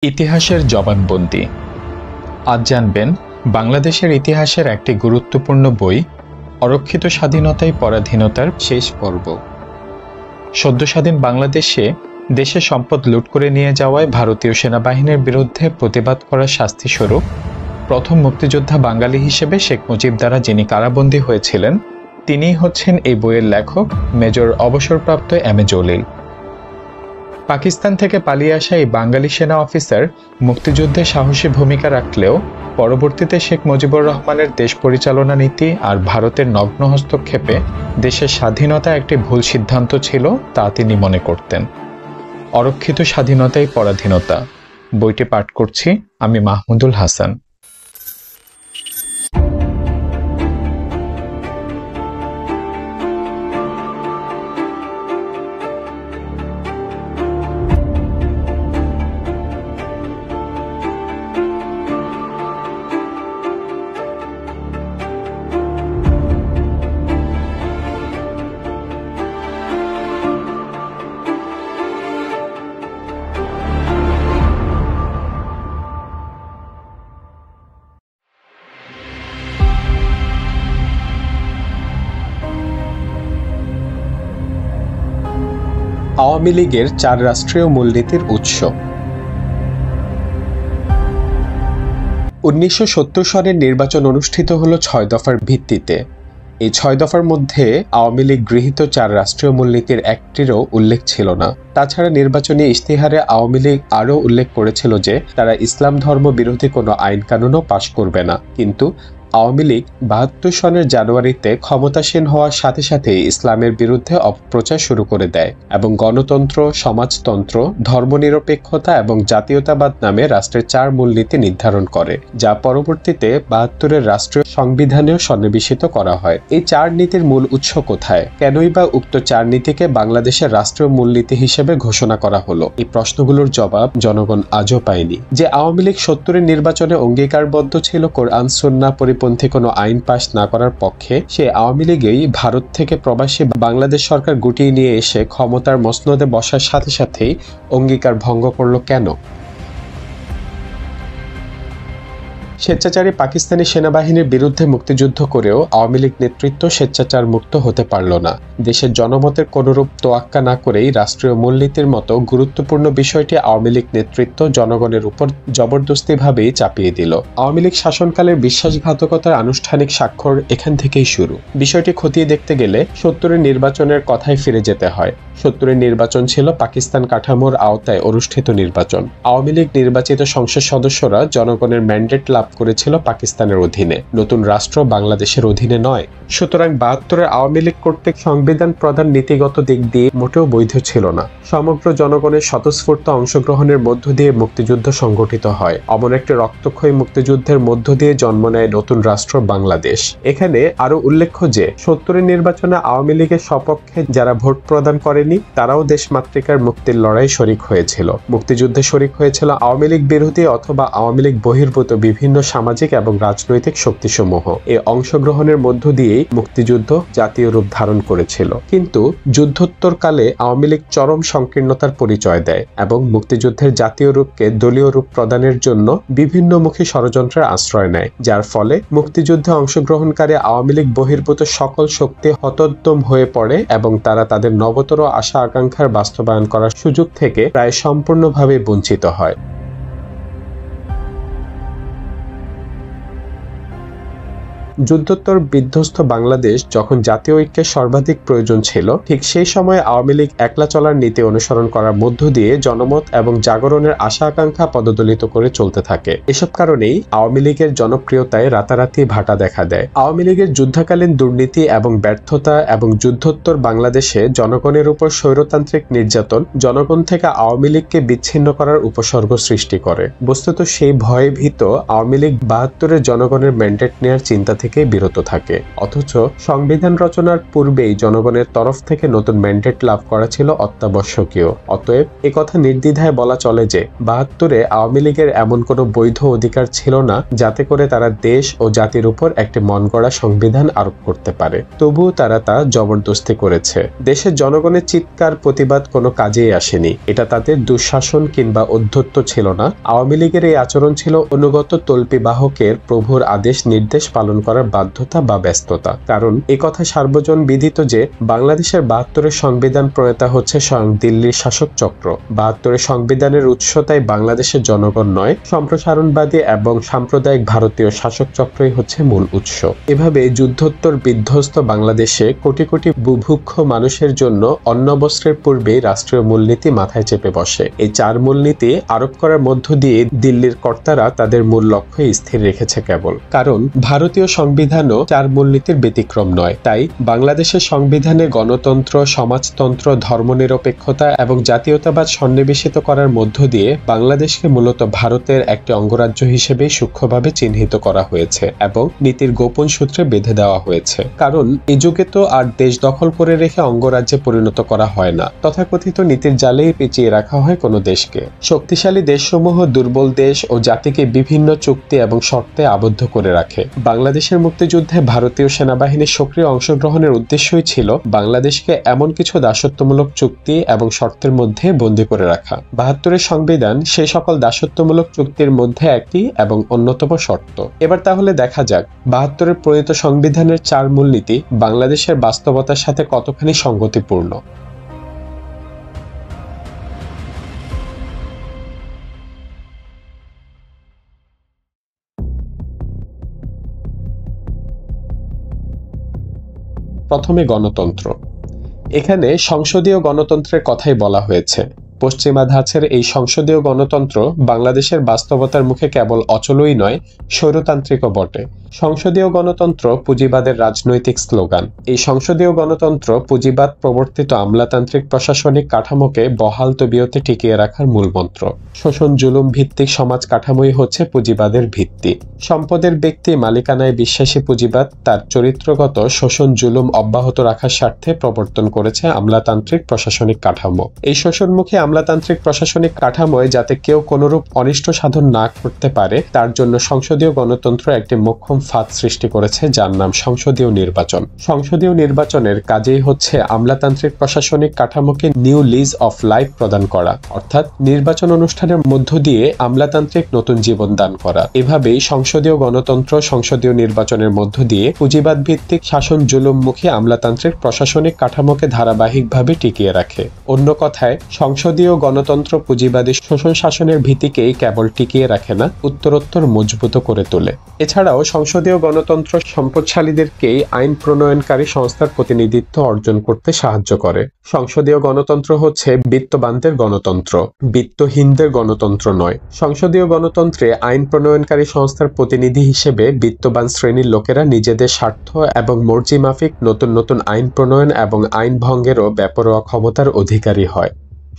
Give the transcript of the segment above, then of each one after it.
ইতিহাসের জবানবন্দি। আজ জানবেন বাংলাদেশের ইতিহাসের একটি গুরুত্বপূর্ণ বই, অরক্ষিত স্বাধীনতাই পরাধীনতার শেষ পর্ব। সদ্য স্বাধীন বাংলাদেশে দেশের সম্পদ লুট করে নিয়ে যাওয়ায় ভারতীয় সেনাবাহিনীর বিরুদ্ধে প্রতিবাদ করার শাস্তিস্বরূপ প্রথম মুক্তিযোদ্ধা বাঙালি হিসেবে শেখ মুজিব দ্বারা যিনি কারাবন্দী হয়েছিলেন, তিনিই হচ্ছেন এই বইয়ের লেখক মেজর অবসরপ্রাপ্ত এম এ জলিল। পাকিস্তান থেকে পালিয়ে আসা এই বাঙালি সেনা অফিসার মুক্তিযুদ্ধে সাহসী ভূমিকা রাখলেও পরবর্তীতে শেখ মুজিবুর রহমানের দেশ পরিচালনা নীতি আর ভারতের নগ্ন হস্তক্ষেপে দেশের স্বাধীনতা একটি ভুল সিদ্ধান্ত ছিল তা তিনি মনে করতেন। অরক্ষিত স্বাধীনতাই পরাধীনতা বইটি পাঠ করছি আমি মাহমুদুল হাসান। আওয়ামী লীগের 4 রাষ্ট্রীয় মূলনীতির উৎস। 1970 সালের নির্বাচন অনুষ্ঠিত হলো 6 দফার ভিত্তিতে। এই 6 দফার মধ্যে আওয়ামী লীগ গৃহীত 4 রাষ্ট্রীয় মূলনীতির একটিরও উল্লেখ ছিল না। তাছাড়া নির্বাচনী ইশতেহারে আওয়ামী লীগ আরও উল্লেখ করেছিল যে তারা ইসলাম ধর্ম বিরোধী কোনো আইন কানুনও পাশ করবে না। কিন্তু আওয়ামী লীগ 72 সনের জানুয়ারিতে ক্ষমতাসীন হওয়ার সাথে সাথে ইসলামের বিরুদ্ধে অপপ্রচার শুরু করে দেয় এবং গণতন্ত্র, সমাজতন্ত্র, ধর্মনিরপেক্ষতা এবং জাতীয়তাবাদ নামে রাষ্ট্রের 4 মূলনীতি নির্ধারণ করে, যা পরবর্তীতে 72-এর রাষ্ট্রীয় সংবিধানেও সন্নিবেশিত করা হয়। এই 4 নীতির মূল উৎস কোথায়? কেনই বা উক্ত 4 নীতিকে বাংলাদেশের রাষ্ট্রীয় মূলনীতি হিসেবে ঘোষণা করা হলো? এই প্রশ্নগুলোর জবাব জনগণ আজও পায়নি। যে আওয়ামী লীগ 70-এর নির্বাচনে অঙ্গীকারবদ্ধ ছিল কোরআন সুন্নাহ পন্থী কোনো আইন পাশ না করার পক্ষে, সে আওয়ামী লীগই ভারত থেকে প্রবাসী বাংলাদেশ সরকার গুটিয়ে নিয়ে এসে ক্ষমতার মসনদে বসার সাথে সাথেই অঙ্গীকার ভঙ্গ করল কেন? স্বেচ্ছাচারী পাকিস্তানি সেনাবাহিনীর বিরুদ্ধে মুক্তিযুদ্ধ করেও আওয়ামী লীগ নেতৃত্ব স্বেচ্ছাচার মুক্ত হতে পারল না। দেশের জনমতের কোনরূপ তোয়াক্কা না করেই রাষ্ট্রীয় মূলনীতির মতো গুরুত্বপূর্ণ বিষয়টি আওয়ামী লীগ নেতৃত্ব জনগণের উপর জবরদস্তিভাবেই চাপিয়ে দিল। আওয়ামী লীগ শাসনকালের বিশ্বাসঘাতকতার আনুষ্ঠানিক স্বাক্ষর এখান থেকেই শুরু। বিষয়টি খতিয়ে দেখতে গেলে 70-এর নির্বাচনের কথায় ফিরে যেতে হয়। 70-এর নির্বাচন ছিল পাকিস্তান কাঠামোর আওতায় অনুষ্ঠিত নির্বাচন। আওয়ামী লীগ নির্বাচিত সংসদ সদস্যরা জনগণের ম্যান্ডেট লাভ করেছিল পাকিস্তানের অধীনে, নতুন রাষ্ট্র বাংলাদেশের অধীনে নয়। সুতরাং 72-এর আওয়ামী লীগ কর্তৃক সংবিধান প্রধান নীতিগত দিক দিয়ে মোটেও বৈধ ছিল না। সমগ্র জনগণের স্বতঃস্ফূর্ত অংশগ্রহণের মধ্য দিয়ে মুক্তিযুদ্ধ সংগঠিত হয়। অমন একটি রক্তক্ষয়ী মুক্তিযুদ্ধের মধ্য দিয়ে জন্ম নেয় নতুন রাষ্ট্র বাংলাদেশ। এখানে আরো উল্লেখ্য যে 70-এর নির্বাচনে আওয়ামী লীগের সপক্ষে যারা ভোট প্রদান করেনি তারাও দেশমাতৃকার মুক্তির লড়াই শরিক হয়েছিল। মুক্তিযুদ্ধে শরিক হয়েছিল আওয়ামী লীগ বিরোধী অথবা আওয়ামী লীগ বহির্ভূত বিভিন্ন সামাজিক এবং রাজনৈতিক শক্তিসমূহ। এই অংশগ্রহণের মধ্য দিয়েই মুক্তিযুদ্ধ জাতীয় রূপ ধারণ করেছিল। কিন্তু যুদ্ধোত্তরকালে আওয়ামী লীগ চরম সংকীর্ণতার পরিচয় দেয় এবং মুক্তিযুদ্ধের জাতীয় রূপকে দলীয় রূপ প্রদানের জন্য বিভিন্নমুখী ষড়যন্ত্রের আশ্রয় নেয়, যার ফলে মুক্তিযুদ্ধে অংশগ্রহণকারী আওয়ামী লীগ বহির্ভূত সকল শক্তি হতোদ্যম হয়ে পড়ে এবং তারা তাদের নবতর আশা আকাঙ্ক্ষার বাস্তবায়ন করার সুযোগ থেকে প্রায় সম্পূর্ণভাবে বঞ্চিত হয়। যুদ্ধোত্তর বিধ্বস্ত বাংলাদেশ যখন জাতীয় ঐক্যের সর্বাধিক প্রয়োজন ছিল, ঠিক সেই সময় আওয়ামী লীগ একলা চলার নীতি অনুসরণ করার মধ্য দিয়ে জনমত এবং জাগরণের আশা আকাঙ্ক্ষা পদদলিত করে চলতে থাকে। এসব কারণেই আওয়ামী লীগের জনপ্রিয়তায় রাতারাতি ভাটা দেখা দেয়। আওয়ামী লীগের যুদ্ধকালীন দুর্নীতি এবং ব্যর্থতা এবং যুদ্ধোত্তর বাংলাদেশে জনগণের উপর স্বৈরতান্ত্রিক নির্যাতন জনগণ থেকে আওয়ামী লীগকে বিচ্ছিন্ন করার উপসর্গ সৃষ্টি করে। বস্তুত সেই ভয়ে ভীত আওয়ামী লীগ 72-এর জনগণের ম্যান্ডেট নেওয়ার চিন্তা থেকে থেকেই বিরত থাকে। অথচ সংবিধান রচনার পূর্বেই জনগণের তরফ থেকে নতুন ম্যান্ডেট লাভ করা ছিল অত্যাবশ্যকীয়। অতএব একথা নির্দ্বিধায় বলা চলে যে ৭২-এ আওয়ামী লীগের এমন কোনো বৈধ অধিকার ছিল না যাতে করে তারা দেশ ও জাতির উপর একটি মন গড়া সংবিধান আরোপ করতে পারে। তবুও তারা তা জবরদস্তি করেছে। দেশের জনগণের চিৎকার প্রতিবাদ কোনো কাজেই আসেনি। এটা তাদের দুঃশাসন কিংবা অধ্যত্ব ছিল না। আওয়ামী লীগের এই আচরণ ছিল অনুগত তল্পিবাহকের প্রভুর আদেশ নির্দেশ পালন করার বাধ্যতা বা ব্যস্ততা। কারণ একথা সার্বজন বিদিত যে বাংলাদেশের ৭২-এর সংবিধান প্রণেতা হচ্ছে স্বয়ং দিল্লির শাসক চক্র। ৭২-এর সংবিধানের উৎস তাই বাংলাদেশের জনগণ নয়, সম্প্রসারণবাদী এবং সাম্প্রদায়িক ভারতীয় শাসক চক্রই হচ্ছে মূল উৎস। এভাবে যুদ্ধোত্তর বিধ্বস্ত বাংলাদেশে কোটি কোটি বুভুক্ষ মানুষের জন্য অন্ন বস্ত্রের পূর্বেই রাষ্ট্রীয় মূলনীতি মাথায় চেপে বসে। এই ৪ মূলনীতি আরোপ করার মধ্য দিয়ে দিল্লির কর্তারা তাদের মূল লক্ষ্য স্থির রেখেছে কেবল। কারণ ভারতীয় সংবিধানও ৪ মূলনীতির ব্যতিক্রম নয়। তাই বাংলাদেশের সংবিধানে গণতন্ত্র, সমাজতন্ত্র, ধর্মনিরপেক্ষতা এবং জাতীয়তাবাদ সন্নিবেশিত করার মধ্য দিয়ে বাংলাদেশকে মূলত ভারতের একটি অঙ্গরাজ্য হিসেবে সূক্ষ্মভাবে চিহ্নিত করা হয়েছে এবং নীতির গোপন সূত্রে বেঁধে দেওয়া হয়েছে। কারণ এই যুগে তো আর দেশ দখল করে রেখে অঙ্গরাজ্যে পরিণত করা হয় না, তথাকথিত নীতির জালেই পেঁচিয়ে রাখা হয় কোনো দেশকে। শক্তিশালী দেশসমূহ দুর্বল দেশ ও জাতিকে বিভিন্ন চুক্তি এবং শর্তে আবদ্ধ করে রাখে। বাংলাদেশের মুক্তিযুদ্ধে ভারতীয় সেনাবাহিনীর সক্রিয় অংশগ্রহণের উদ্দেশ্যই ছিল বাংলাদেশকে এমন কিছু দাসত্বমূলক চুক্তি এবং শর্তের মধ্যে বন্দী করে রাখা। ৭২-এর সংবিধান সেই সকল দাসত্বমূলক চুক্তির মধ্যে একটি এবং অন্যতম শর্ত। এবার তাহলে দেখা যাক ৭২-এর প্রণীত সংবিধানের ৪ মূলনীতি বাংলাদেশের বাস্তবতার সাথে কতখানি সঙ্গতিপূর্ণ। প্রথমে গণতন্ত্র। এখানে সংসদীয় গণতন্ত্রের কথাই বলা হয়েছে। পশ্চিমা ধাঁচের এই সংসদীয় গণতন্ত্র বাংলাদেশের বাস্তবতার মুখে কেবল অচলই নয়, স্বৈরতান্ত্রিকও বটে। সংসদীয় গণতন্ত্র পুঁজিবাদের রাজনৈতিক স্লোগান। এই সংসদীয় গণতন্ত্র পুঁজিবাদ প্রবর্তিত আমলাতান্ত্রিক প্রশাসনিক কাঠামোকে বহাল তবিয়তে টিকিয়ে রাখার মূলমন্ত্র। শোষণ জুলুম ভিত্তিক সমাজ কাঠামোই হচ্ছে পুঁজিবাদের ভিত্তি। সম্পদের ব্যক্তি মালিকানায় বিশ্বাসী পুঁজিবাদ তার চরিত্রগত শোষণ জুলুম অব্যাহত রাখার স্বার্থে প্রবর্তন করেছে আমলাতান্ত্রিক প্রশাসনিক কাঠামো। এই শোষণমুখী আমলাতান্ত্রিক প্রশাসনিক কাঠামোয় যাতে কেউ কোনরূপ অনিষ্ট সাধন না করতে পারে তার জন্য সংসদীয় গণতন্ত্র একটি মোক্ষম ফাঁদ সৃষ্টি করেছে, যার নাম সংসদীয় নির্বাচন। সংসদীয় নির্বাচনের কাজেই হচ্ছে আমলাতান্ত্রিক প্রশাসনিক কাঠামোকে নিউ লিজ অফ লাইফ প্রদান করা, অর্থাৎ নির্বাচন অনুষ্ঠানের মধ্য দিয়ে আমলাতান্ত্রিক নতুন জীবন দান করা। এভাবেই সংসদীয় গণতন্ত্র সংসদীয় নির্বাচনের মধ্য দিয়ে পুঁজিবাদ ভিত্তিক শাসন জুলুমমুখী আমলাতান্ত্রিক প্রশাসনিক কাঠামোকে ধারাবাহিকভাবে টিকিয়ে রাখে। অন্য কথায় সংসদীয় গণতন্ত্র পুঁজিবাদী শোষণ শাসনের ভীতিকেই কেবল টিকিয়ে রাখে না, উত্তরোত্তর মজবুত করে তোলে। এছাড়াও সংসদীয় গণতন্ত্র সম্পদশালীদেরকেই আইন প্রণয়নকারী সংস্থার প্রতিনিধিত্ব অর্জন করতে সাহায্য করে। সংসদীয় গণতন্ত্র হচ্ছে বিত্তবানদের গণতন্ত্র, বিত্তহীনদের গণতন্ত্র নয়। সংসদীয় গণতন্ত্রে আইন প্রণয়নকারী সংস্থার প্রতিনিধি হিসেবে বিত্তবান শ্রেণীর লোকেরা নিজেদের স্বার্থ এবং মর্জি মাফিক নতুন নতুন আইন প্রণয়ন এবং আইন ভঙ্গেরও বেপরোয়া ক্ষমতার অধিকারী হয়।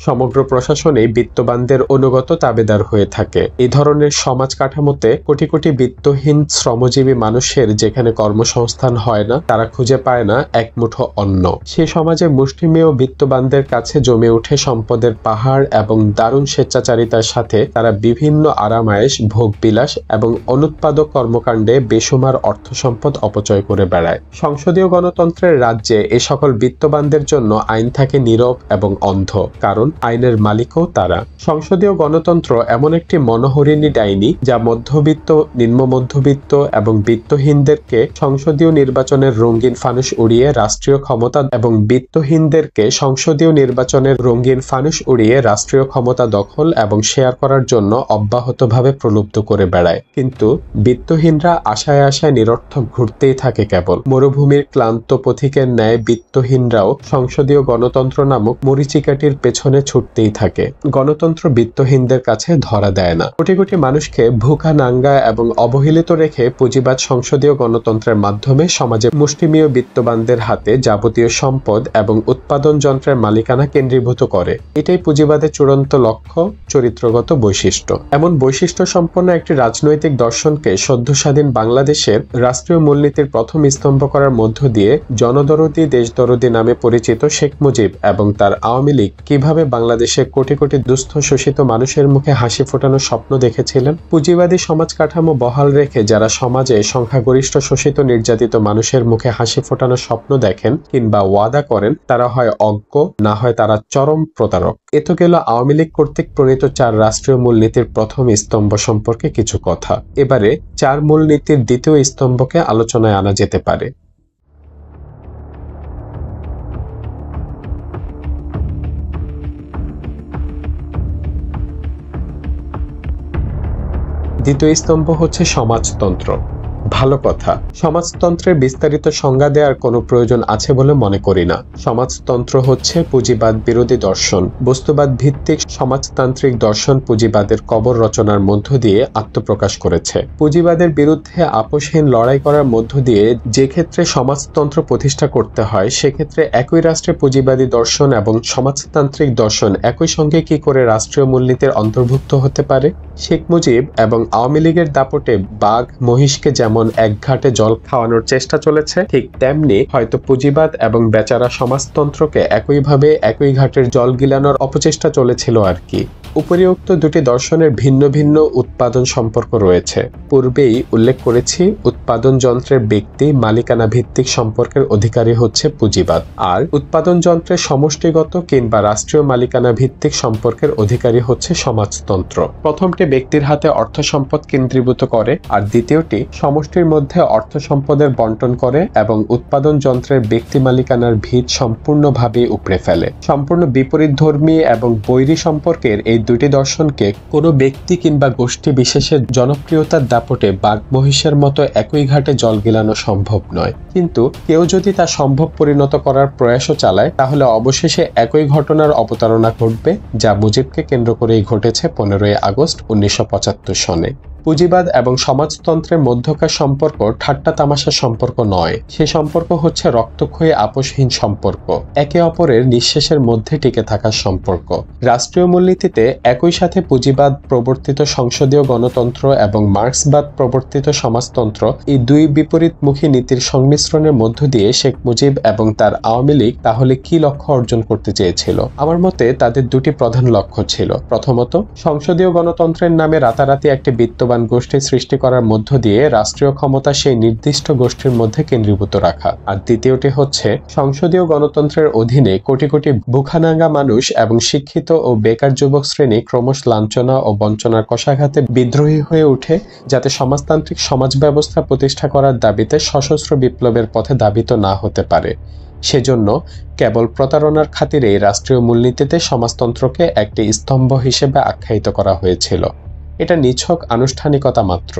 সমগ্র প্রশাসনে বিত্তবানদের অনুগত তাবেদার হয়ে থাকে। এই ধরনের সমাজ কাঠামোতে কোটি কোটি বিত্তহীন শ্রমজীবী মানুষের যেখানে কর্মসংস্থান হয় না, তারা খুঁজে পায় না এক মুঠো অন্ন। সে সমাজে মুষ্টিমেয় বিত্তবানদের কাছে জমে ওঠে সম্পদের পাহাড় এবং দারুণ স্বেচ্ছাচারিতার সাথে তারা বিভিন্ন আরামায়েশ, ভোগবিলাস এবং অনুৎপাদক কর্মকাণ্ডে বেসুমার অর্থ সম্পদ অপচয় করে বেড়ায়। সংসদীয় গণতন্ত্রের রাজ্যে এ সকল বিত্তবানদের জন্য আইন থাকে নীরব এবং অন্ধ, কারণ আইনের মালিকও তারা। সংসদীয় গণতন্ত্র এমন একটি মনোহরিণী ডাইনি যা মধ্যবিত্ত, নিম্ন মধ্যবিত্ত এবং বিত্তহীনদেরকে সংসদীয় নির্বাচনের রঙিন ফানুস উড়িয়ে রাষ্ট্রীয় ক্ষমতা এবং বিত্তহীনদেরকে সংসদীয় নির্বাচনের রঙিন ফানুস উড়িয়ে রাষ্ট্রীয় ক্ষমতা দখল এবং শেয়ার করার জন্য অব্যাহতভাবে প্রলুব্ধ করে বেড়ায়। কিন্তু বিত্তহীনরা আশায় আশায় নিরর্থক ঘুরতেই থাকে কেবল। মরুভূমির ক্লান্ত পথিকের ন্যায় বিত্তহীনরাও সংসদীয় গণতন্ত্র নামক মরিচিকাটির পেছনে ছুটতেই থাকে। গণতন্ত্র বিত্তহীনদের কাছে ধরা দেয় না। কোটি কোটি মানুষকে ভুখা, নাঙ্গা এবং অবহেলিত রেখে পুঁজিবাদ সংসদীয় গণতন্ত্রের মাধ্যমে সমাজে মুষ্টিমেয় বিত্তবানদের হাতে যাবতীয় সম্পদ এবং উৎপাদন যন্ত্রের মালিকানা কেন্দ্রীভূত করে। এটাই পুঁজিবাদের চূড়ান্ত লক্ষ্য, চরিত্রগত বৈশিষ্ট্য। এমন বৈশিষ্ট্য সম্পন্ন একটি রাজনৈতিক দর্শনকে সদ্য স্বাধীন বাংলাদেশের রাষ্ট্রীয় মূলনীতির প্রথম স্তম্ভ করার মধ্য দিয়ে জনদরদি, দেশদরদি নামে পরিচিত শেখ মুজিব এবং তার আওয়ামী লীগ কিভাবে বাংলাদেশের কোটি কোটি দুস্থ শোষিত মানুষের মুখে হাসি ফোটানোর স্বপ্ন দেখেছিলেন। পুঁজিবাদী সমাজ কাঠামো বহাল রেখে যারা সমাজে সংখ্যাগরিষ্ঠ শোষিত নির্যাতিত মানুষের মুখে হাসি ফোটানোর স্বপ্ন দেখেন কিংবা ওয়াদা করেন, তারা হয় অজ্ঞ, না হয় তারা চরম প্রতারক। এ তো গেল আওয়ামী লীগ কর্তৃক প্রণীত 4 রাষ্ট্রীয় মূলনীতির প্রথম স্তম্ভ সম্পর্কে কিছু কথা। এবারে 4 মূলনীতির দ্বিতীয় স্তম্ভকে আলোচনায় আনা যেতে পারে। দ্বিতীয় স্তম্ভ হচ্ছে সমাজতন্ত্র। ভালো কথা, সমাজতন্ত্রের বিস্তারিত সংজ্ঞা দেওয়ার কোনো প্রয়োজন আছে বলে মনে করি না। সমাজতন্ত্র হচ্ছে পুঁজিবাদ বিরোধী দর্শন। বস্তুবাদ ভিত্তিক সমাজতান্ত্রিক দর্শন পুঁজিবাদের কবর রচনার মধ্য দিয়ে আত্মপ্রকাশ করেছে। পুঁজিবাদের বিরুদ্ধে আপোষহীন লড়াই করার মধ্য দিয়ে যে ক্ষেত্রে সমাজতন্ত্র প্রতিষ্ঠা করতে হয়, সেক্ষেত্রে একই রাষ্ট্রে পুঁজিবাদী দর্শন এবং সমাজতান্ত্রিক দর্শন একই সঙ্গে কি করে রাষ্ট্রীয় মূলনীতির অন্তর্ভুক্ত হতে পারে? শেখ মুজিব এবং আওয়ামী লীগের দাপটে বাঘ মহিষকে যেমন এক ঘাটে জল খাওয়ানোর চেষ্টা চলেছে, ঠিক তেমনি হয়তো পুঁজিবাদ এবং বেচারা সমাজতন্ত্রকে একইভাবে একই ঘাটের জল গিলানোর অপচেষ্টা চলেছিল আর কি। উপরিউক্ত দুটি দর্শনের ভিন্ন ভিন্ন উৎপাদন সম্পর্ক রয়েছে। পূর্বেই উল্লেখ করেছি, উৎপাদন যন্ত্রের ব্যক্তি মালিকানা ভিত্তিক সম্পর্কের অধিকারী হচ্ছে পুঁজিবাদ, আর উৎপাদন যন্ত্রের সমষ্টিগত কিংবা রাষ্ট্রীয় মালিকানা ভিত্তিক সম্পর্কের অধিকারী হচ্ছে সমাজতন্ত্র। প্রথমটি ব্যক্তির হাতে অর্থ সম্পদ কেন্দ্রীভূত করে, আর দ্বিতীয়টি সমষ্টির মধ্যে অর্থ সম্পদের বন্টন করে এবং উৎপাদন যন্ত্রের ব্যক্তি মালিকানার ভিত সম্পূর্ণভাবে উপড়ে ফেলে। সম্পূর্ণ বিপরীতধর্মী এবং বৈরী সম্পর্কের এই দুটি দর্শনকে কোনো ব্যক্তি কিংবা গোষ্ঠী বিশেষের জনপ্রিয়তার দাপটে বাঘ মহিষের মতো একই ঘাটে জল গিলানো সম্ভব নয়। কিন্তু কেউ যদি তা সম্ভব পরিণত করার প্রয়াসও চালায়, তাহলে অবশেষে একই ঘটনার অবতারণা ঘটবে, যা মুজিবকে কেন্দ্র করেই ঘটেছে 15ই আগস্ট 1975 সনে। পুঁজিবাদ এবং সমাজতন্ত্রের মধ্যকার সম্পর্ক ঠাট্টা তামাশার সম্পর্ক নয়, সে সম্পর্ক হচ্ছে রক্তক্ষয়ী আপোষহীন সম্পর্ক, একে অপরের নিঃশেষের মধ্যে টিকে থাকার সম্পর্ক। রাষ্ট্রীয় মূলনীতিতে একই সাথে পুঁজিবাদ প্রবর্তিত সংসদীয় গণতন্ত্র এবং মার্ক্সবাদ প্রবর্তিত সমাজতন্ত্র, এই দুই বিপরীতমুখী নীতির সংমিশ্রণের মধ্য দিয়ে শেখ মুজিব এবং তার আওয়ামী লীগ তাহলে কি লক্ষ্য অর্জন করতে চেয়েছিল? আমার মতে তাদের দুটি প্রধান লক্ষ্য ছিল। প্রথমত, সংসদীয় গণতন্ত্রের নামে রাতারাতি একটি বিত্তবান গোষ্ঠী সৃষ্টি করার মধ্য দিয়ে রাষ্ট্রীয় ক্ষমতা সেই নির্দিষ্ট গোষ্ঠীর মধ্যে কেন্দ্রীভূত রাখা, আর দ্বিতীয়টি হচ্ছে সংসদীয় গণতন্ত্রের অধীনে কোটি কোটি বুখানাঙ্গা মানুষ এবং শিক্ষিত ও বেকার যুবক শ্রেণী ক্রমশ লাঞ্ছনা ও বঞ্চনার কষাঘাতে বিদ্রোহী হয়ে উঠে, যাতে সমাজতান্ত্রিক সমাজ ব্যবস্থা প্রতিষ্ঠা করার দাবিতে সশস্ত্র বিপ্লবের পথে ধাবিত না হতে পারে। সেজন্য কেবল প্রতারণার খাতিরে রাষ্ট্রীয় মূলনীতিতে সমাজতন্ত্রকে একটি স্তম্ভ হিসেবে আখ্যায়িত করা হয়েছিল। এটা নিছক আনুষ্ঠানিকতা মাত্র,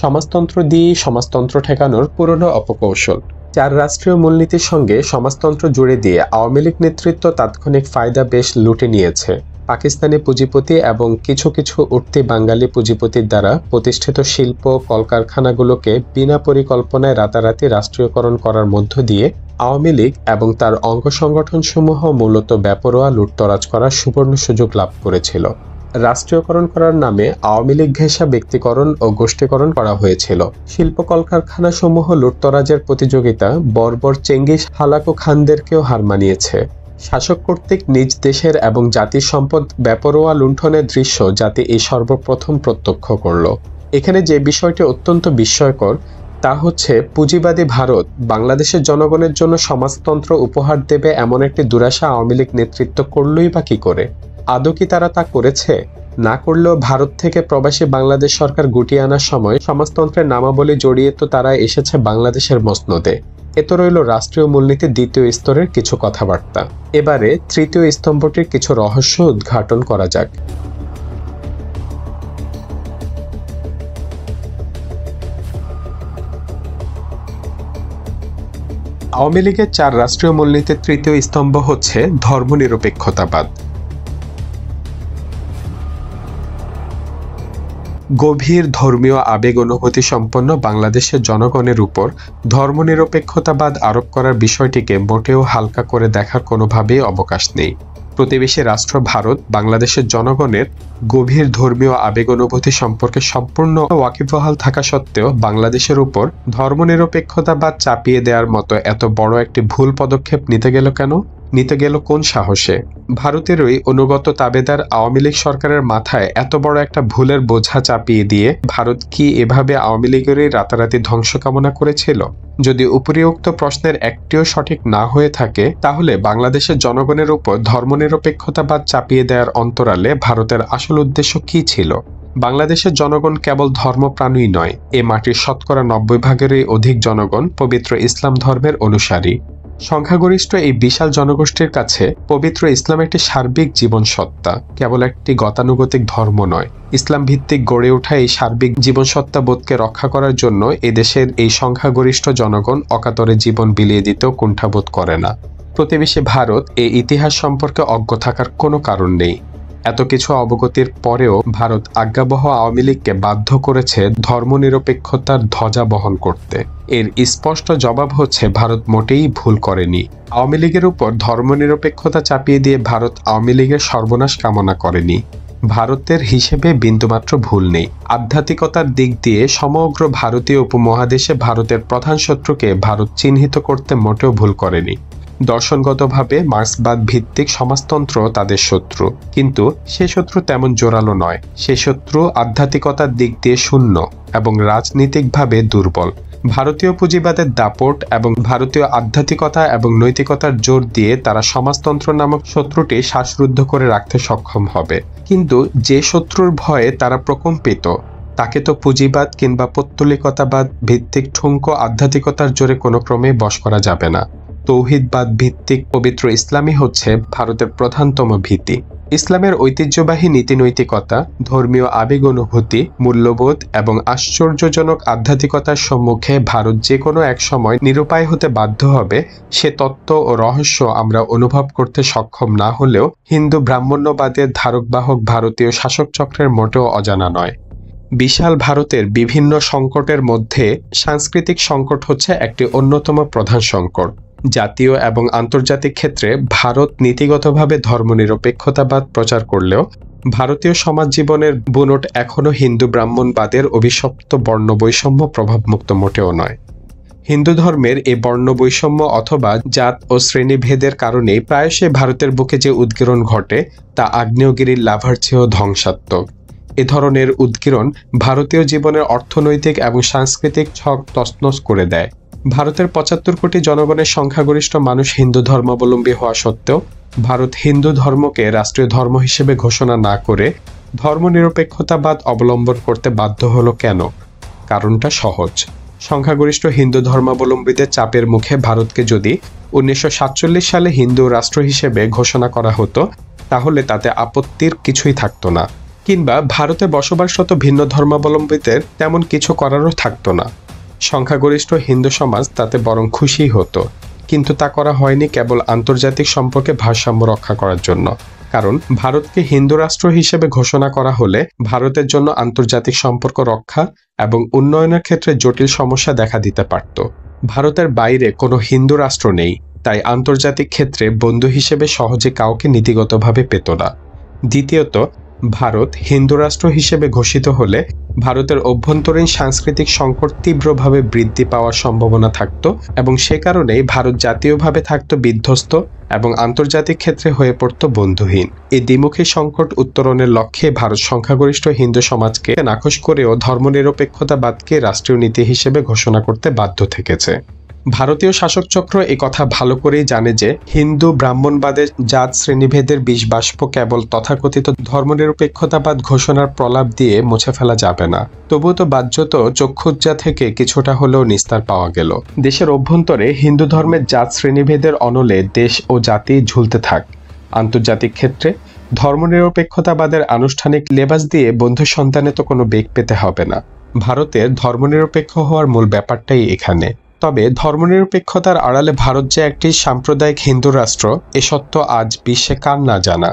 সমাজতন্ত্র দিয়ে সমাজতন্ত্র ঠেকানোর পুরনো অপকৌশল। 4 রাষ্ট্রীয় মূলনীতির সঙ্গে সমাজতন্ত্র জুড়ে দিয়ে আওয়ামী লীগ নেতৃত্ব তাৎক্ষণিক ফায়দা বেশ লুটে নিয়েছে। পাকিস্তানি পুঁজিপতি এবং কিছু কিছু উঠতি বাঙালি পুঁজিপতির দ্বারা প্রতিষ্ঠিত শিল্প কলকারখানাগুলোকে বিনা পরিকল্পনায় রাতারাতি রাষ্ট্রীয়করণ করার মধ্য দিয়ে আওয়ামী লীগ এবং তার অঙ্গ সংগঠনসমূহ মূলত বেপরোয়া লুটতরাজ করার সুবর্ণ সুযোগ লাভ করেছিল। রাষ্ট্রীয়করণ করার নামে আওয়ামী লীগ ঘেঁষা ব্যক্তিকরণ ও গোষ্ঠীকরণ করা হয়েছিল। শিল্প কলকারখানা সমূহ লুটতরাজের প্রতিযোগিতা বর্বর চেঙ্গিস হালাকু খানদেরকেও হার মানিয়েছে। শাসক কর্তৃক নিজ দেশের এবং জাতির সম্পদ বেপরোয়া লুণ্ঠনের দৃশ্য জাতি এই সর্বপ্রথম প্রত্যক্ষ করল। এখানে যে বিষয়টি অত্যন্ত বিস্ময়কর, তা হচ্ছে পুঁজিবাদী ভারত বাংলাদেশের জনগণের জন্য সমাজতন্ত্র উপহার দেবে এমন একটি দুরাশা আওয়ামী লীগ নেতৃত্ব করলই বা কি করে? আদৌ কি তারা তা করেছে? না করলেও ভারত থেকে প্রবাসী বাংলাদেশ সরকার গুটিয়ে আনার সময় সমাজতন্ত্রের নামাবলী জড়িয়ে তো তারা এসেছে বাংলাদেশের মসনদে। এত রইল রাষ্ট্রীয় মূলনীতির দ্বিতীয় স্তরের কিছু কথাবার্তা। এবারে তৃতীয় স্তম্ভটির কিছু রহস্য উদ্ঘাটন করা যাক। আওয়ামী লীগের 4 রাষ্ট্রীয় মূলনীতির তৃতীয় স্তম্ভ হচ্ছে ধর্মনিরপেক্ষতাবাদ। গভীর ধর্মীয় আবেগ অনুভূতি সম্পন্ন বাংলাদেশের জনগণের উপর ধর্মনিরপেক্ষতাবাদ আরোপ করার বিষয়টিকে মোটেও হালকা করে দেখার কোনোভাবেই অবকাশ নেই। প্রতিবেশী রাষ্ট্র ভারত বাংলাদেশের জনগণের গভীর ধর্মীয় আবেগ অনুভূতি সম্পর্কে সম্পূর্ণ ওয়াকিবহাল থাকা সত্ত্বেও বাংলাদেশের উপর ধর্মনিরপেক্ষতাবাদ চাপিয়ে দেওয়ার মতো এত বড় একটি ভুল পদক্ষেপ নিতে গেল কেন? নিতে গেল কোন সাহসে? ভারতেরই অনুগত তাবেদার আওয়ামী লীগ সরকারের মাথায় এত বড় একটা ভুলের বোঝা চাপিয়ে দিয়ে ভারত কি এভাবে আওয়ামী লীগেরই রাতারাতি ধ্বংস কামনা করেছিল? যদি উপরিউক্ত প্রশ্নের একটিও সঠিক না হয়ে থাকে, তাহলে বাংলাদেশের জনগণের উপর ধর্মনিরপেক্ষতাবাদ চাপিয়ে দেওয়ার অন্তরালে ভারতের আসল উদ্দেশ্য কি ছিল? বাংলাদেশের জনগণ কেবল ধর্মপ্রাণই নয়, এ মাটির শতকরা 90% অধিক জনগণ পবিত্র ইসলাম ধর্মের অনুসারী। সংখ্যাগরিষ্ঠ এই বিশাল জনগোষ্ঠীর কাছে পবিত্র ইসলাম একটি সার্বিক জীবন সত্তা, কেবল একটি গতানুগতিক ধর্ম নয়। ইসলাম ভিত্তিক গড়ে ওঠা এই সার্বিক জীবন সত্তা বোধকে রক্ষা করার জন্য এদেশের এই সংখ্যাগরিষ্ঠ জনগণ অকাতরে জীবন বিলিয়ে দিতেও কুণ্ঠাবোধ করে না। প্রতিবেশী ভারত এই ইতিহাস সম্পর্কে অজ্ঞ থাকার কোনো কারণ নেই। এত কিছু অবগতির পরেও ভারত আজ্ঞাবহ আওয়ামী লীগকে বাধ্য করেছে ধর্মনিরপেক্ষতার ধ্বজা বহন করতে। এর স্পষ্ট জবাব হচ্ছে ভারত মোটেই ভুল করেনি। আওয়ামী লীগের উপর ধর্মনিরপেক্ষতা চাপিয়ে দিয়ে ভারত আওয়ামী লীগের সর্বনাশ কামনা করেনি। ভারতের হিসেবে বিন্দুমাত্র ভুল নেই। আধ্যাত্মিকতার দিক দিয়ে সমগ্র ভারতীয় উপমহাদেশে ভারতের প্রধান শত্রুকে ভারত চিহ্নিত করতে মোটেও ভুল করেনি। দর্শনগতভাবে মার্ক্সবাদ ভিত্তিক সমাজতন্ত্র তাদের শত্রু, কিন্তু সে শত্রু তেমন জোরালো নয়। সে শত্রু আধ্যাত্মিকতার দিক দিয়ে শূন্য এবং রাজনীতিকভাবে দুর্বল। ভারতীয় পুঁজিবাদের দাপট এবং ভারতীয় আধ্যাত্মিকতা এবং নৈতিকতার জোর দিয়ে তারা সমাজতন্ত্র নামক শত্রুটি শ্বাসরুদ্ধ করে রাখতে সক্ষম হবে। কিন্তু যে শত্রুর ভয়ে তারা প্রকম্পিত, তাকে তো পুঁজিবাদ কিংবা পৌত্তলিকতাবাদ ভিত্তিক ঠুনকো আধ্যাত্মিকতার জোরে কোনো ক্রমেই বশ করা যাবে না। তৌহিদবাদ ভিত্তিক পবিত্র ইসলামই হচ্ছে ভারতের প্রধানতম ভীতি। ইসলামের ঐতিহ্যবাহী নীতিনৈতিকতা, ধর্মীয় আবেগ অনুভূতি, মূল্যবোধ এবং আশ্চর্যজনক আধ্যাত্মিকতার সম্মুখে ভারত যে কোনো এক সময় নিরুপায় হতে বাধ্য হবে, সে তত্ত্ব ও রহস্য আমরা অনুভব করতে সক্ষম না হলেও হিন্দু ব্রাহ্মণ্যবাদের ধারকবাহক ভারতীয় শাসকচক্রের মোটেও অজানা নয়। বিশাল ভারতের বিভিন্ন সংকটের মধ্যে সাংস্কৃতিক সংকট হচ্ছে একটি অন্যতম প্রধান সংকট। জাতীয় এবং আন্তর্জাতিক ক্ষেত্রে ভারত নীতিগতভাবে ধর্মনিরপেক্ষতাবাদ প্রচার করলেও ভারতীয় সমাজ জীবনের বুনট এখনও হিন্দু ব্রাহ্মণবাদের অভিশপ্ত বর্ণবৈষম্য প্রভাবমুক্ত মোটেও নয়। হিন্দু ধর্মের এই বর্ণবৈষম্য অথবা জাত ও শ্রেণীভেদের কারণেই প্রায়শই ভারতের বুকে যে উদ্গীরণ ঘটে তা আগ্নেয়গিরির লাভার চেয়েও ধ্বংসাত্মক। এ ধরনের উদ্গীরণ ভারতীয় জীবনের অর্থনৈতিক এবং সাংস্কৃতিক ছক তছনছ করে দেয়। ভারতের ৭৫ কোটি জনগণের সংখ্যাগরিষ্ঠ মানুষ হিন্দু ধর্মাবলম্বী হওয়া সত্ত্বেও ভারত হিন্দু ধর্মকে রাষ্ট্রীয় ধর্ম হিসেবে ঘোষণা না করে ধর্মনিরপেক্ষতাবাদ অবলম্বন করতে বাধ্য হলো কেন? কারণটা সহজ। সংখ্যাগরিষ্ঠ হিন্দু ধর্মাবলম্বীদের চাপের মুখে ভারতকে যদি ১৯৪৭ সালে হিন্দু রাষ্ট্র হিসেবে ঘোষণা করা হতো, তাহলে তাতে আপত্তির কিছুই থাকতো না, কিংবা ভারতে বসবাসরত ভিন্ন ধর্মাবলম্বীদের তেমন কিছু করারও থাকতো না। সংখ্যাগরিষ্ঠ হিন্দু সমাজ তাতে বরং খুশি হতো, কিন্তু তা করা হয়নি কেবল আন্তর্জাতিক সম্পর্কে ভারসাম্য রক্ষা করার জন্য। কারণ ভারতকে হিন্দু রাষ্ট্র হিসেবে ঘোষণা করা হলে ভারতের জন্য আন্তর্জাতিক সম্পর্ক রক্ষা এবং উন্নয়নের ক্ষেত্রে জটিল সমস্যা দেখা দিতে পারত। ভারতের বাইরে কোনো হিন্দু রাষ্ট্র নেই, তাই আন্তর্জাতিক ক্ষেত্রে বন্ধু হিসেবে সহজে কাউকে নীতিগতভাবে পেত না। দ্বিতীয়ত, ভারত হিন্দু রাষ্ট্র হিসেবে ঘোষিত হলে ভারতের অভ্যন্তরীণ সাংস্কৃতিক সংকট তীব্রভাবে বৃদ্ধি পাওয়ার সম্ভাবনা থাকত এবং সে কারণেই ভারত জাতীয়ভাবে থাকত বিধ্বস্ত এবং আন্তর্জাতিক ক্ষেত্রে হয়ে পড়ত বন্ধুহীন। এই দ্বিমুখী সংকট উত্তরণের লক্ষ্যে ভারত সংখ্যাগরিষ্ঠ হিন্দু সমাজকে নাকচ করেও ধর্মনিরপেক্ষতাবাদকে রাষ্ট্রীয় নীতি হিসেবে ঘোষণা করতে বাধ্য থেকেছে। ভারতীয় শাসকচক্র এই কথা ভালো করেই জানে যে হিন্দু ব্রাহ্মণবাদের জাত শ্রেণীভেদের বিষবাষ্প কেবল তথাকথিত ধর্মনিরপেক্ষতাবাদ ঘোষণার প্রলাপ দিয়ে মুছে ফেলা যাবে না। তবুও তো বাহ্যত চক্ষুজ্জা থেকে কিছুটা হলেও নিস্তার পাওয়া গেল। দেশের অভ্যন্তরে হিন্দু ধর্মের জাত শ্রেণীভেদের অনলে দেশ ও জাতি ঝুলতে থাক। আন্তর্জাতিক ক্ষেত্রে ধর্মনিরপেক্ষতাবাদের আনুষ্ঠানিক লেবাস দিয়ে বন্ধু সন্তানে তো কোনো বেগ পেতে হবে না। ভারতের ধর্মনিরপেক্ষ হওয়ার মূল ব্যাপারটাই এখানে। তবে ধর্মনিরপেক্ষতার আড়ালে ভারত যে একটি সাম্প্রদায়িক হিন্দু রাষ্ট্র, এ সত্য আজ বিশ্বে কার না জানা।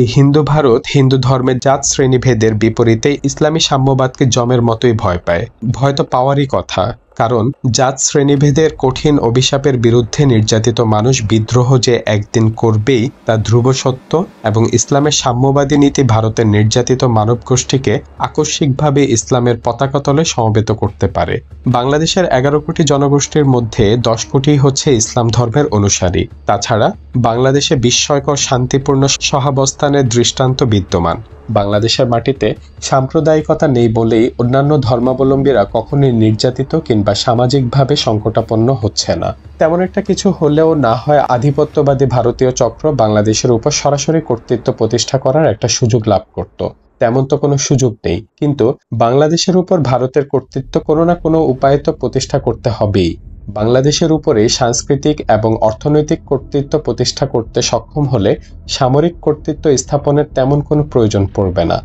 এই হিন্দু ভারত হিন্দু ধর্মের জাত শ্রেণীভেদের বিপরীতে ইসলামী সাম্যবাদকে জমের মতোই ভয় পায়। ভয় তো পাওয়ারই কথা, কারণ জাত শ্রেণীভেদের কঠিন অভিশাপের বিরুদ্ধে নির্যাতিত মানুষ বিদ্রোহ যে একদিন করবেই তা ধ্রুব সত্য, এবং ইসলামের সাম্যবাদী নীতি ভারতের নির্যাতিত মানব গোষ্ঠীকে আকস্মিকভাবে ইসলামের পতাকা তলে সমবেত করতে পারে। বাংলাদেশের 11 কোটি জনগোষ্ঠীর মধ্যে 10 কোটি হচ্ছে ইসলাম ধর্মের অনুসারী। তাছাড়া বাংলাদেশে বিস্ময়কর শান্তিপূর্ণ সহাবস্থানের দৃষ্টান্ত বিদ্যমান। বাংলাদেশের মাটিতে সাম্প্রদায়িকতা নেই বলেই অন্যান্য ধর্মাবলম্বীরা কখনোই নির্যাতিত কিংবা সামাজিকভাবে সংকটাপন্ন হচ্ছে না। তেমন একটা কিছু হলেও না হয় আধিপত্যবাদী ভারতীয় চক্র বাংলাদেশের উপর সরাসরি কর্তৃত্ব প্রতিষ্ঠা করার একটা সুযোগ লাভ করত। তেমন তো কোনো সুযোগ নেই, কিন্তু বাংলাদেশের উপর ভারতের কর্তৃত্ব কোনো না কোনো উপায়ে তো প্রতিষ্ঠা করতে হবেই। বাংলাদেশের উপরে সাংস্কৃতিক এবং অর্থনৈতিক কর্তৃত্ব প্রতিষ্ঠা করতে সক্ষম হলে সামরিক কর্তৃত্ব স্থাপনের তেমন কোনো প্রয়োজন পড়বে না।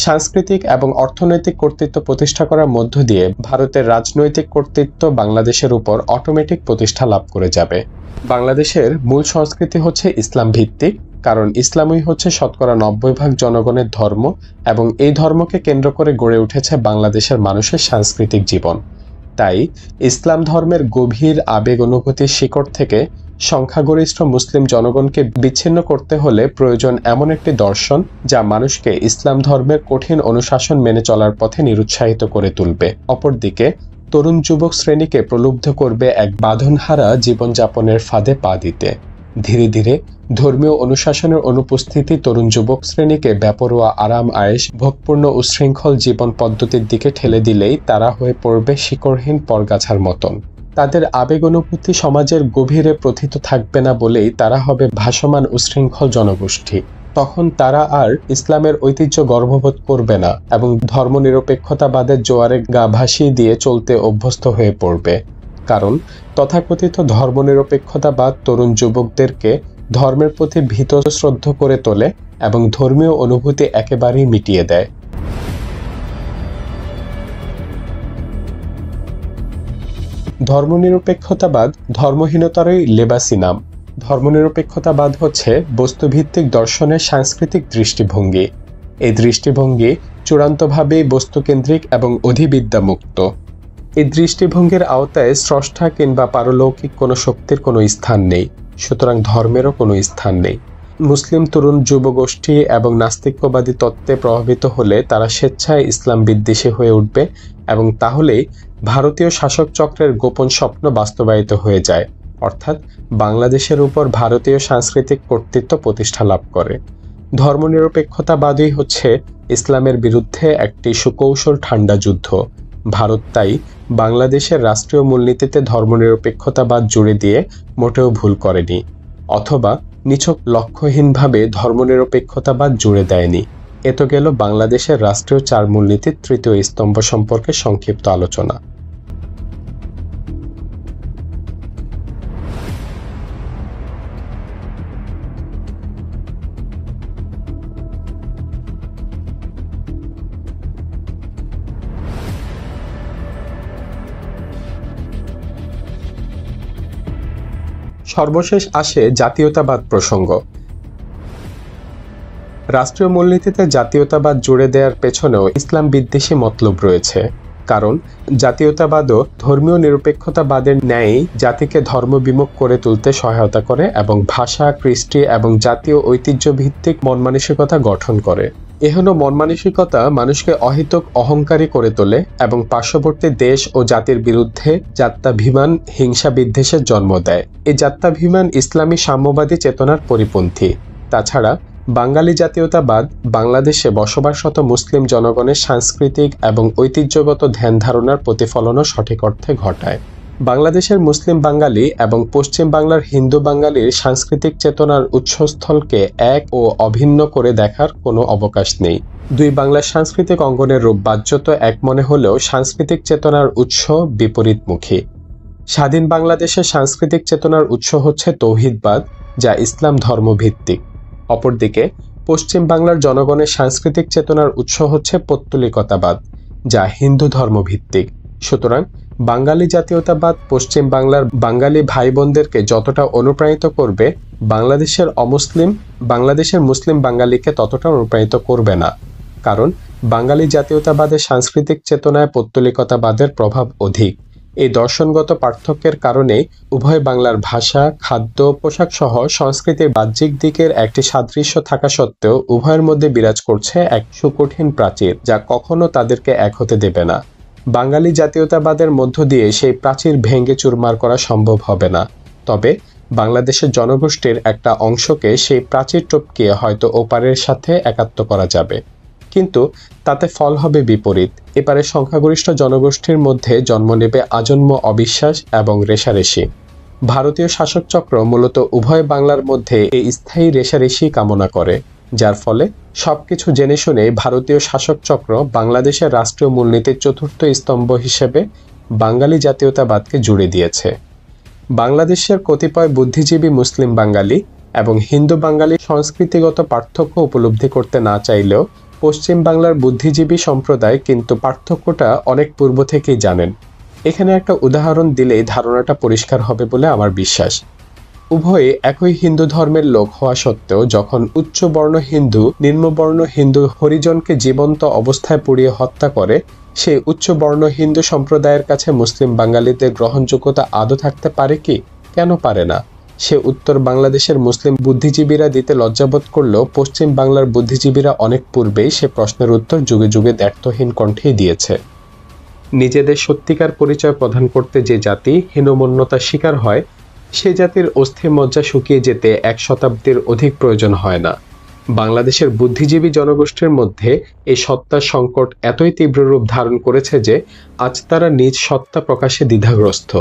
সাংস্কৃতিক এবং অর্থনৈতিক কর্তৃত্ব প্রতিষ্ঠা করার মধ্য দিয়ে ভারতের রাজনৈতিক কর্তৃত্ব বাংলাদেশের উপর অটোমেটিক প্রতিষ্ঠা লাভ করে যাবে। বাংলাদেশের মূল সংস্কৃতি হচ্ছে ইসলাম ভিত্তিক, কারণ ইসলামই হচ্ছে শতকরা 90% জনগণের ধর্ম, এবং এই ধর্মকে কেন্দ্র করে গড়ে উঠেছে বাংলাদেশের মানুষের সাংস্কৃতিক জীবন। তাই ইসলাম ধর্মের গভীর আবেগ অনুভূতির শিকড় থেকে সংখ্যাগরিষ্ঠ মুসলিম জনগণকে বিচ্ছিন্ন করতে হলে প্রয়োজন এমন একটি দর্শন যা মানুষকে ইসলাম ধর্মের কঠিন অনুশাসন মেনে চলার পথে নিরুৎসাহিত করে তুলবে। অপরদিকে তরুণ যুবক শ্রেণীকে প্রলুব্ধ করবে এক বাঁধনহারা জীবনযাপনের ফাঁদে পা দিতে। ধীরে ধীরে ধর্মীয় অনুশাসনের অনুপস্থিতি তরুণ যুবক শ্রেণীকে বেপরোয়া আরাম আয়েশ ভোগপূর্ণ উচ্ছৃঙ্খল জীবন পদ্ধতির দিকে ঠেলে দিলেই তারা হয়ে পড়বে শিকড়হীন পরগাছার মতন। তাদের আবেগ অনুভূতি সমাজের গভীরে প্রথিত থাকবে না বলেই তারা হবে ভাসমান উচ্ছৃঙ্খল জনগোষ্ঠী। তখন তারা আর ইসলামের ঐতিহ্য গর্ববোধ করবে না এবং ধর্মনিরপেক্ষতাবাদের জোয়ারে গা ভাসিয়ে দিয়ে চলতে অভ্যস্ত হয়ে পড়বে। কারণ তথাকথিত ধর্মনিরপেক্ষতাবাদ তরুণ যুবকদেরকে ধর্মের প্রতি ভীত শ্রদ্ধ করে তোলে এবং ধর্মীয় অনুভূতি একেবারেই মিটিয়ে দেয়। ধর্মনিরপেক্ষতাবাদ ধর্মহীনতারই লেবাসী নাম। ধর্মনিরপেক্ষতাবাদ হচ্ছে বস্তুভিত্তিক দর্শনের সাংস্কৃতিক দৃষ্টিভঙ্গি। এই দৃষ্টিভঙ্গি চূড়ান্তভাবেই বস্তুকেন্দ্রিক এবং অধিবিদ্যামুক্ত। এই দৃষ্টিভঙ্গির আওতায় স্রষ্টা কিংবা পারলৌকিক কোনো শক্তির কোনো স্থান নেই, সুতরাং ধর্মেরও কোনো স্থান নেই। মুসলিম তরুণ যুবগোষ্ঠী এবং নাস্তিক্যবাদী তত্ত্বে প্রভাবিত হলে তারা স্বেচ্ছায় ইসলাম বিদ্বেষী হয়ে উঠবে, এবং তাহলেই ভারতীয় শাসক চক্রের গোপন স্বপ্ন বাস্তবায়িত হয়ে যায়, অর্থাৎ বাংলাদেশের উপর ভারতীয় সাংস্কৃতিক কর্তৃত্ব প্রতিষ্ঠা লাভ করে। ধর্মনিরপেক্ষতাবাদই হচ্ছে ইসলামের বিরুদ্ধে একটি সুকৌশল ঠান্ডা যুদ্ধ। ভারত তাই বাংলাদেশের রাষ্ট্রীয় মূলনীতিতে ধর্মনিরপেক্ষতাবাদ জুড়ে দিয়ে মোটেও ভুল করেনি, অথবা নিছক লক্ষ্যহীনভাবে ধর্মনিরপেক্ষতাবাদ জুড়ে দেয়নি। এ তো গেল বাংলাদেশের রাষ্ট্রীয় 4 মূলনীতির তৃতীয় স্তম্ভ সম্পর্কে সংক্ষিপ্ত আলোচনা। সর্বশেষ আসে জাতীয়তাবাদ প্রসঙ্গ। রাষ্ট্রীয় মূলনীতিতে জাতীয়তাবাদ জুড়ে দেওয়ার পেছনেও ইসলাম বিদ্বেষী মতলব রয়েছে, কারণ জাতীয়তাবাদও ধর্মীয় নিরপেক্ষতাবাদের ন্যায় জাতিকে ধর্মবিমুখ করে তুলতে সহায়তা করে এবং ভাষা, কৃষ্টি এবং জাতীয় ঐতিহ্য ভিত্তিক মন মানসিকতা গঠন করে। এহেন মন মানসিকতা মানুষকে অহেতুক অহংকারী করে তোলে এবং পার্শ্ববর্তী দেশ ও জাতির বিরুদ্ধে জাত্যাভিমান, হিংসা বিদ্বেষের জন্ম দেয়। এই জাত্যাভিমান ইসলামী সাম্যবাদী চেতনার পরিপন্থী। তাছাড়া বাঙালি জাতীয়তাবাদ বাংলাদেশে বসবাসরত মুসলিম জনগণের সাংস্কৃতিক এবং ঐতিহ্যগত ধ্যান ধারণার প্রতিফলনও সঠিক অর্থে ঘটায়। বাংলাদেশের মুসলিম বাঙালি এবং পশ্চিম বাংলার হিন্দু বাঙালির সাংস্কৃতিক চেতনার উৎসস্থলকে এক ও অভিন্ন করে দেখার কোনো অবকাশ নেই। দুই বাংলার সাংস্কৃতিক অঙ্গনের রূপ বাহ্যত এক মনে হলেও সাংস্কৃতিক চেতনার উৎস বিপরীতমুখী। স্বাধীন বাংলাদেশের সাংস্কৃতিক চেতনার উৎস হচ্ছে তৌহিদবাদ, যা ইসলাম ধর্মভিত্তিক। অপরদিকে পশ্চিম বাংলার জনগণের সাংস্কৃতিক চেতনার উৎস হচ্ছে পৌত্তলিকতাবাদ, যা হিন্দু ধর্মভিত্তিক। সুতরাং বাঙালি জাতীয়তাবাদ পশ্চিম বাংলার বাঙালি ভাই বোনদেরকে যতটা অনুপ্রাণিত করবে, বাংলাদেশের মুসলিম বাঙালিকে ততটা অনুপ্রাণিত করবে না, কারণ বাঙালি জাতীয়তাবাদের সাংস্কৃতিক চেতনায় পৌত্তলিকতাবাদের প্রভাব অধিক। এই দর্শনগত পার্থক্যের কারণে উভয় বাংলার ভাষা, খাদ্য, পোশাক সহ সংস্কৃতির বাহ্যিক দিকের একটি সাদৃশ্য থাকা সত্ত্বেও উভয়ের মধ্যে বিরাজ করছে এক সুকঠিন প্রাচীর, যা কখনো তাদেরকে এক হতে দেবে না। বাঙালি জাতীয়তাবাদের মধ্য দিয়ে সেই প্রাচীর ভেঙে চুরমার করা সম্ভব হবে না। তবে বাংলাদেশের জনগোষ্ঠীর একটা অংশকে সেই প্রাচীর টপকিয়ে হয়তো ওপারের সাথে একাত্ম করা যাবে, কিন্তু তাতে ফল হবে বিপরীত। এপারে সংখ্যাগরিষ্ঠ জনগোষ্ঠীর মধ্যে জন্ম নেবে আজন্ম অবিশ্বাস এবং রেষারেষি। ভারতীয় শাসকচক্র মূলত উভয় বাংলার মধ্যে এই স্থায়ী রেষারেষি কামনা করে, যার ফলে সবকিছু জেনে শুনে ভারতীয় শাসকচক্র বাংলাদেশের রাষ্ট্রীয় মূলনীতির চতুর্থ স্তম্ভ হিসেবে বাঙালি জাতীয়তাবাদকে জুড়ে দিয়েছে। বাংলাদেশের কতিপয় বুদ্ধিজীবী মুসলিম বাঙালি এবং হিন্দু বাঙালি সংস্কৃতিগত পার্থক্য উপলব্ধি করতে না চাইলেও পশ্চিম বাংলার বুদ্ধিজীবী সম্প্রদায় কিন্তু পার্থক্যটা অনেক পূর্ব থেকেই জানেন। এখানে একটা উদাহরণ দিলেই ধারণাটা পরিষ্কার হবে বলে আমার বিশ্বাস। উভয়ে একই হিন্দু ধর্মের লোক হওয়া সত্ত্বেও যখন উচ্চবর্ণ হিন্দু নিম্নবর্ণ হিন্দু হরিজনকে জীবন্ত অবস্থায় পুড়িয়ে হত্যা করে, সেই উচ্চবর্ণ হিন্দু সম্প্রদায়ের কাছে মুসলিম বাঙালিদের গ্রহণযোগ্যতা আদৌ থাকতে পারে কি? কেন পারে না? সে উত্তর বাংলাদেশের মুসলিম বুদ্ধিজীবীরা দিতে লজ্জাবোধ করলেও পশ্চিম বাংলার বুদ্ধিজীবীরা অনেক পূর্বেই সে প্রশ্নের উত্তর যুগে যুগে দ্ব্যর্থহীন কণ্ঠেই দিয়েছে। নিজেদের সত্যিকার পরিচয় প্রদান করতে যে জাতি হীনমন্যতার শিকার হয়, সে জাতির অস্থিমজ্জা শুকিয়ে যেতে 1 শতাব্দীর অধিক প্রয়োজন হয় না। বাংলাদেশের বুদ্ধিজীবী জনগোষ্ঠীর মধ্যে এই সত্তার সংকট এতই তীব্র রূপ ধারণ করেছে যে আজ তারা নিজ সত্তা প্রকাশে দ্বিধাগ্রস্ত।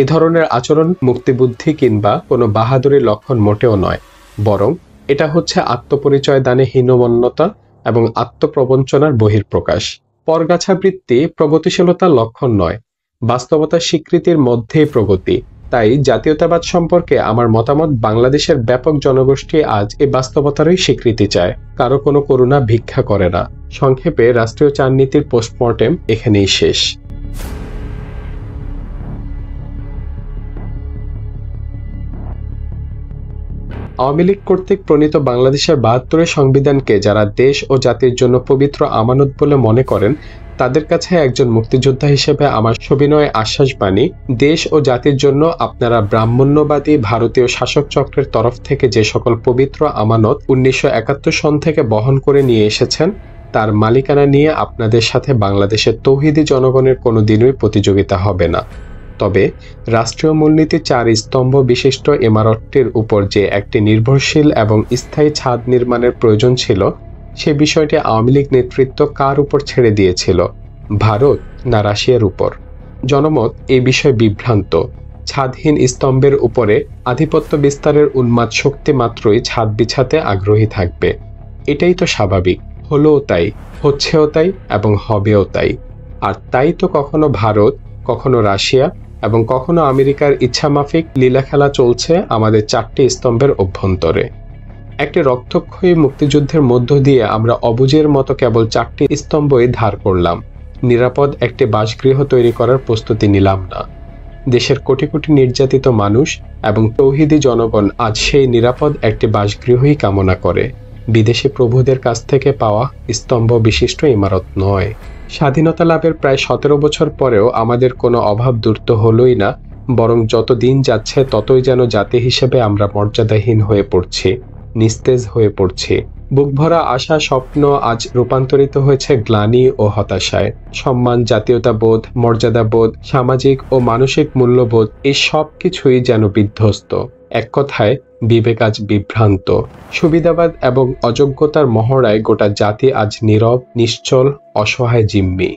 এ ধরনের আচরণ মুক্তিবুদ্ধি কিংবা কোনো বাহাদুরির লক্ষণ মোটেও নয়, বরং এটা হচ্ছে আত্মপরিচয় দানে হীনমন্যতা এবং আত্মপ্রবঞ্চনার বহিঃপ্রকাশ। পরগাছাবৃত্তি প্রগতিশীলতার লক্ষণ নয়, বাস্তবতার স্বীকৃতির মধ্যেই প্রগতি। তাই জাতীয়তাবাদ সম্পর্কে আমার মতামত, বাংলাদেশের ব্যাপক জনগোষ্ঠী আজ এই বাস্তবতারই স্বীকৃতি চায়, কারো কোনো করুণা ভিক্ষা করে না। সংক্ষেপে রাষ্ট্রীয় চার নীতির পোস্টমর্টেম এখানেই শেষ। আওয়ামী লীগ কর্তৃক প্রণীত বাংলাদেশের ৭২ সংবিধানকে যারা দেশ ও জাতির জন্য পবিত্র আমানত বলে মনে করেন, তাদের কাছে একজন মুক্তিযোদ্ধা হিসেবে আমার সবিনয় আশ্বাসবাণী, দেশ ও জাতির জন্য আপনারা ব্রাহ্মণ্যবাদী ভারতীয় শাসক চক্রের তরফ থেকে যে সকল পবিত্র আমানত 1971 সন থেকে বহন করে নিয়ে এসেছেন, তার মালিকানা নিয়ে আপনাদের সাথে বাংলাদেশের তৌহিদি জনগণের কোনো দিনই প্রতিযোগিতা হবে না। তবে রাষ্ট্রীয় মূলনীতি 4 স্তম্ভ বিশিষ্ট ইমারতটির উপর যে একটি নির্ভরশীল এবং স্থায়ী ছাদ নির্মাণের প্রয়োজন ছিল, সে বিষয়টি আওয়ামী লীগ নেতৃত্ব কার উপর ছেড়ে দিয়েছিল, ভারত না রাশিয়ার উপর? জনমত এই বিষয়ে বিভ্রান্ত। ছাদহীন স্তম্ভের উপরে আধিপত্য বিস্তারের উন্মাদ শক্তি মাত্রই ছাদ বিছাতে আগ্রহী থাকবে। এটাই তো স্বাভাবিক, হলোও তাই, হচ্ছেও তাই এবং হবেও তাই। আর তাই তো কখনো ভারত, কখনো রাশিয়া এবং কখনো আমেরিকার ইচ্ছামাফিক লীলাখেলা চলছে আমাদের 4টি স্তম্ভের অভ্যন্তরে। একটি রক্তক্ষয়ী মুক্তিযুদ্ধের মধ্য দিয়ে আমরা অবুঝের মতো কেবল 4টি স্তম্ভই ধার করলাম, নিরাপদ একটি বাসগৃহ তৈরি করার প্রস্তুতি নিলাম না। দেশের কোটি কোটি নির্যাতিত মানুষ এবং তৌহিদি জনগণ আজ সেই নিরাপদ একটি বাসগৃহই কামনা করে, বিদেশি প্রভুদের কাছ থেকে পাওয়া স্তম্ভ বিশিষ্ট ইমারত নয়। স্বাধীনতা লাভের প্রায় 17 বছর পরেও আমাদের কোনো অভাব দূর তো হলোই না, বরং যত দিন যাচ্ছে ততই যেন জাতি হিসেবে আমরা মর্যাদাহীন হয়ে পড়ছি, নিস্তেজ হয়ে পড়ছি। বুকভরা আশা স্বপ্ন আজ রূপান্তরিত হয়েছে গ্লানি ও হতাশায়। সম্মান, জাতীয়তাবোধ, মর্যাদাবোধ, সামাজিক ও মানসিক মূল্যবোধ, এই সব কিছুই যেন বিধ্বস্ত। এক কথায় বিবেক আজ বিভ্রান্ত। সুবিধাবাদ এবং অযোগ্যতার মহড়ায় গোটা জাতি আজ নীরব, নিশ্চল, অসহায় জিম্মি।